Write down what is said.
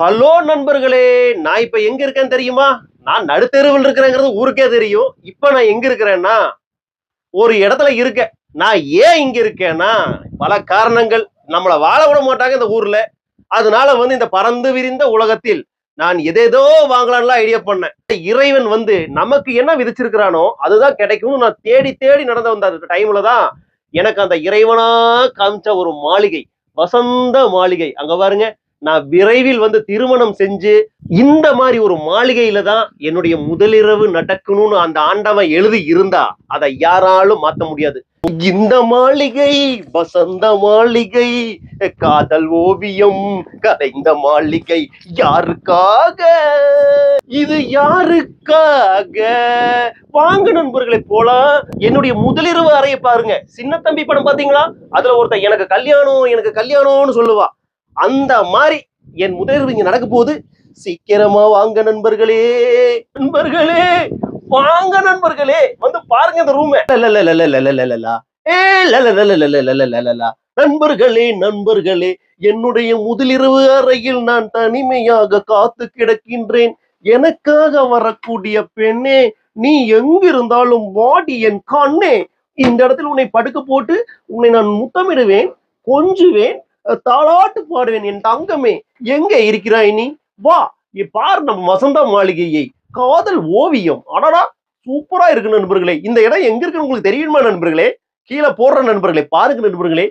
Hello நண்பர்களே, நான் இப்ப எங்க இருக்கேன்னு தெரியுமா? நான் நடுத்தெருவில் இருக்கிறேங்கிறது ஊருக்கே தெரியும். இப்ப நான் எங்க இருக்கிறேன்னா, ஒரு இடத்துல இருக்கேன். நான் ஏன் இங்க இருக்கேன்னா, பல காரணங்கள். நம்மள வாழ விட மாட்டாங்க இந்த ஊர்ல. அதனால இந்த பறந்து விரிந்த உலகத்தில் நான் எதேதோ வாங்கலாம்லாம் ஐடியா பண்ணேன். இறைவன் நமக்கு என்ன விதிச்சிருக்கிறானோ, அதுதான் கிடைக்கும்னு நான் தேடி தேடி நடந்து வந்த அந்த டைம்ல தான், எனக்கு அந்த இறைவனா காமிச்ச ஒரு மாளிகை. வசந்த மாளிகை. அங்க பாருங்க. நான் விரைவில் திருமணம் செஞ்சு, இந்த மாரி ஒரு மாளிகையில தான் என்னுடைய முதலிரவு நடக்கணும்னு அந்த ஆண்டவன் எழுதி இருந்தா, அதை யாராலும் மாத்த முடியாது. இந்த மாளிகை வசந்த மாளிகை, காதல் ஓவியம் கலைந்த மாளிகை. யாருக்காக? இது யாருக்காக? வாங்க நண்பர்களை போலாம். என்னுடைய முதலிரவு அறையை பாருங்க. சின்ன தம்பி படம் பாத்தீங்களா? அதுல ஒருத்தன் எனக்கு கல்யாணம் எனக்கு கல்யாணம்னு சொல்லுவா. அந்த மாதிரி என் முதலிரவு இங்க நடக்க போகுது. சீக்கிரமா வாங்க நண்பர்களே. நண்பர்களே வாங்க நண்பர்களே, பாருங்க இந்த ரூம். நண்பர்களே நண்பர்களே, என்னுடைய முதலிரவு அறையில் நான் தனிமையாக காத்து கிடக்கின்றேன். எனக்காக வரக்கூடிய பெண்ணே, நீ எங்கிருந்தாலும் வாடி என் கண்ணே. இந்த இடத்தில் உன்னை படுக்க போட்டு உன்னை நான் முத்தமிடுவேன், கொஞ்சுவேன், தாளாட்டு பாடுவேன். என் தங்கமே, எங்க இருக்கிறாய் நீ? வா, பார் நம் வசந்த மாளிகையை. காதல் ஓவியம். அடடா, சூப்பரா இருக்கு நண்பர்களே. இந்த இடம் எங்க இருக்குன்னு உங்களுக்கு தெரியுமா நண்பர்களே? கீழே போடுற நண்பர்களே, பாருங்க நண்பர்களே.